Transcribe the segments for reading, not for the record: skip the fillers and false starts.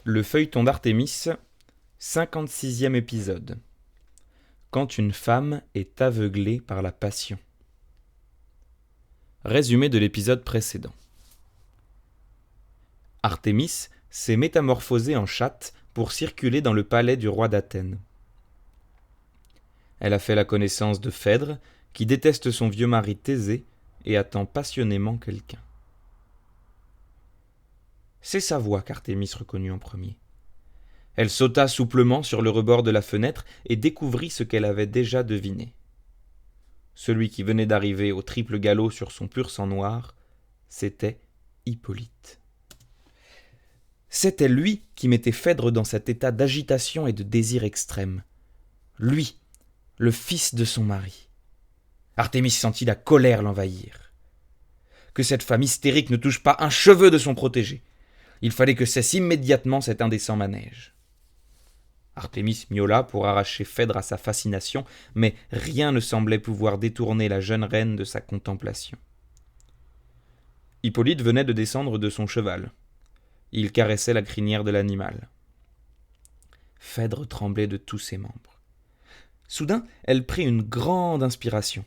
Le feuilleton d'Artémis, 56e épisode. Quand une femme est aveuglée par la passion. Résumé de l'épisode précédent. Artémis s'est métamorphosée en chatte pour circuler dans le palais du roi d'Athènes. Elle a fait la connaissance de Phèdre, qui déteste son vieux mari Thésée et attend passionnément quelqu'un. C'est sa voix qu'Artémis reconnut en premier. Elle sauta souplement sur le rebord de la fenêtre et découvrit ce qu'elle avait déjà deviné. Celui qui venait d'arriver au triple galop sur son pur sang noir, c'était Hippolyte. C'était lui qui mettait Phèdre dans cet état d'agitation et de désir extrême. Lui, le fils de son mari. Artémis sentit la colère l'envahir. Que cette femme hystérique ne touche pas un cheveu de son protégé. Il fallait que cesse immédiatement cet indécent manège. Artémis miaula pour arracher Phèdre à sa fascination, mais rien ne semblait pouvoir détourner la jeune reine de sa contemplation. Hippolyte venait de descendre de son cheval. Il caressait la crinière de l'animal. Phèdre tremblait de tous ses membres. Soudain, elle prit une grande inspiration.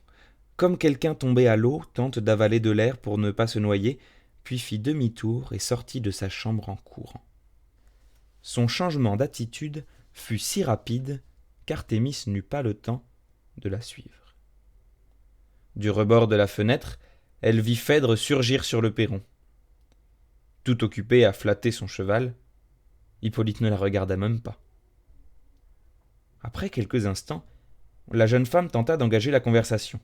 Comme quelqu'un tombé à l'eau tente d'avaler de l'air pour ne pas se noyer, puis fit demi-tour et sortit de sa chambre en courant. Son changement d'attitude fut si rapide qu'Artémis n'eut pas le temps de la suivre. Du rebord de la fenêtre, elle vit Phèdre surgir sur le perron. Tout occupée à flatter son cheval, Hippolyte ne la regarda même pas. Après quelques instants, la jeune femme tenta d'engager la conversation.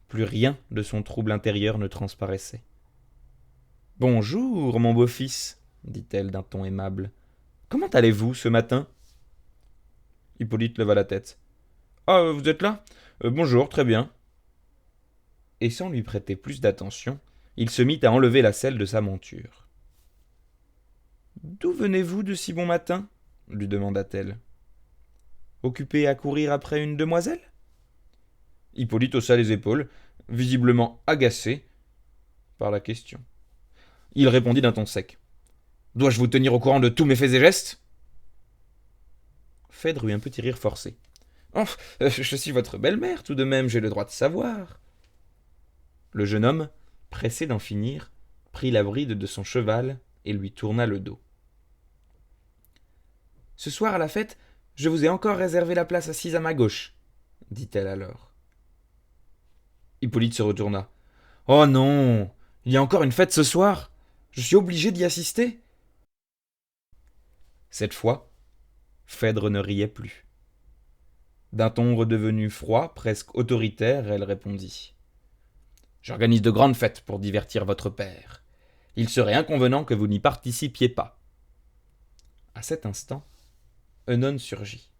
Plus rien de son trouble intérieur ne transparaissait. « Bonjour, mon beau-fils, dit-elle d'un ton aimable. Comment allez-vous ce matin ?» Hippolyte leva la tête. « Ah, vous êtes là ? Bonjour, très bien. » Et sans lui prêter plus d'attention, il se mit à enlever la selle de sa monture. « D'où venez-vous de si bon matin ?» lui demanda-t-elle. « Occupé à courir après une demoiselle ?» Hippolyte haussa les épaules, visiblement agacé par la question. Il répondit d'un ton sec. « Dois-je vous tenir au courant de tous mes faits et gestes ?» Phèdre eut un petit rire forcé. « Oh, je suis votre belle-mère, tout de même, j'ai le droit de savoir. » Le jeune homme, pressé d'en finir, prit la bride de son cheval et lui tourna le dos. « Ce soir à la fête, je vous ai encore réservé la place assise à ma gauche, dit-elle alors. Hippolyte se retourna. « Oh non, il y a encore une fête ce soir ? Je suis obligé d'y assister ?» Cette fois, Phèdre ne riait plus. D'un ton redevenu froid, presque autoritaire, elle répondit. « J'organise de grandes fêtes pour divertir votre père. Il serait inconvenant que vous n'y participiez pas. » À cet instant, Œnone surgit.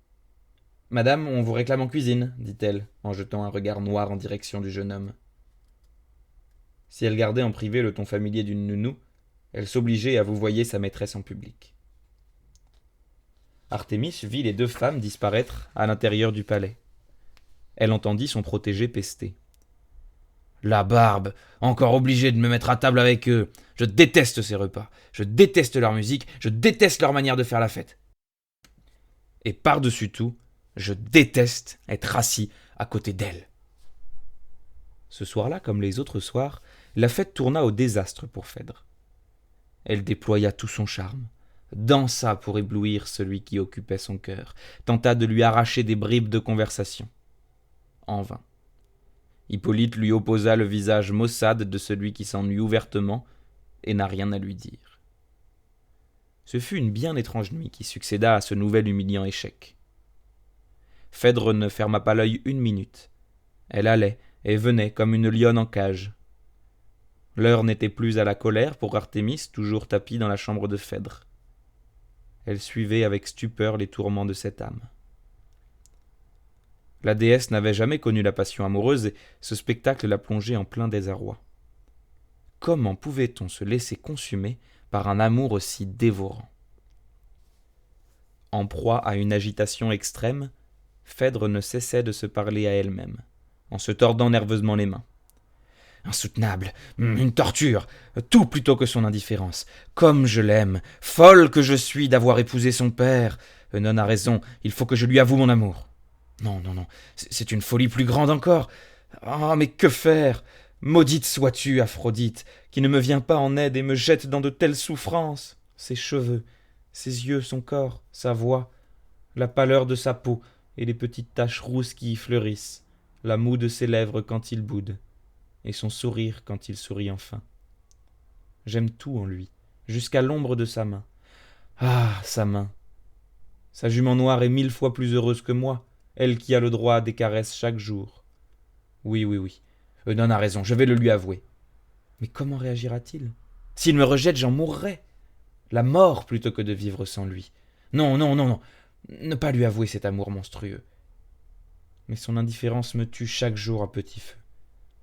« Madame, on vous réclame en cuisine, dit-elle, en jetant un regard noir en direction du jeune homme. Si elle gardait en privé le ton familier d'une nounou, elle s'obligeait à vouvoyer sa maîtresse en public. Artémis vit les deux femmes disparaître à l'intérieur du palais. Elle entendit son protégé pester. « La barbe, encore obligé de me mettre à table avec eux. Je déteste ces repas, je déteste leur musique, je déteste leur manière de faire la fête. Et par-dessus tout, je déteste être assis à côté d'elle. » Ce soir-là, comme les autres soirs, la fête tourna au désastre pour Phèdre. Elle déploya tout son charme, dansa pour éblouir celui qui occupait son cœur, tenta de lui arracher des bribes de conversation. En vain. Hippolyte lui opposa le visage maussade de celui qui s'ennuie ouvertement et n'a rien à lui dire. Ce fut une bien étrange nuit qui succéda à ce nouvel humiliant échec. Phèdre ne ferma pas l'œil une minute. Elle allait et venait comme une lionne en cage. L'heure n'était plus à la colère pour Artémis, toujours tapie dans la chambre de Phèdre. Elle suivait avec stupeur les tourments de cette âme. La déesse n'avait jamais connu la passion amoureuse et ce spectacle la plongeait en plein désarroi. Comment pouvait-on se laisser consumer par un amour aussi dévorant ? En proie à une agitation extrême, Phèdre ne cessait de se parler à elle-même, en se tordant nerveusement les mains. Insoutenable, une torture, tout plutôt que son indifférence. Comme je l'aime, folle que je suis d'avoir épousé son père. Œnone a raison, il faut que je lui avoue mon amour. Non, non, non, c'est une folie plus grande encore. Ah, mais que faire? Maudite sois-tu, Aphrodite, qui ne me vient pas en aide et me jette dans de telles souffrances. Ses cheveux, ses yeux, son corps, sa voix, la pâleur de sa peau et les petites taches rousses qui y fleurissent, la moue de ses lèvres quand il boude, et son sourire quand il sourit enfin. J'aime tout en lui, jusqu'à l'ombre de sa main. Ah, sa main! Sa jument noire est 1000 fois plus heureuse que moi, elle qui a le droit à des caresses chaque jour. Oui, oui, oui, Œnone a raison, je vais le lui avouer. Mais comment réagira-t-il? S'il me rejette, j'en mourrai. La mort plutôt que de vivre sans lui. Non, non, non, non, ne pas lui avouer cet amour monstrueux. Mais son indifférence me tue chaque jour à petit feu.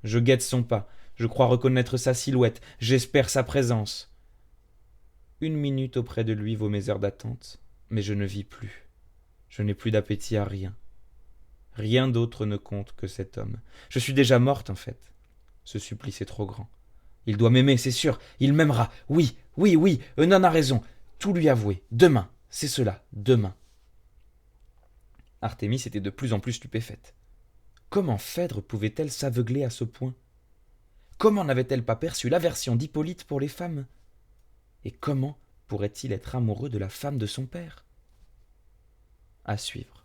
Je guette son pas, je crois reconnaître sa silhouette, j'espère sa présence. 1 minute auprès de lui vaut mes heures d'attente, mais je ne vis plus. Je n'ai plus d'appétit à rien. Rien d'autre ne compte que cet homme. Je suis déjà morte, en fait. Ce supplice est trop grand. Il doit m'aimer, c'est sûr. Il m'aimera. Oui, oui, oui. Œnone a raison. Tout lui avouer. Demain. C'est cela. Demain. Artémis était de plus en plus stupéfaite. Comment Phèdre pouvait-elle s'aveugler à ce point? Comment n'avait-elle pas perçu l'aversion d'Hippolyte pour les femmes? Et comment pourrait-il être amoureux de la femme de son père? À suivre.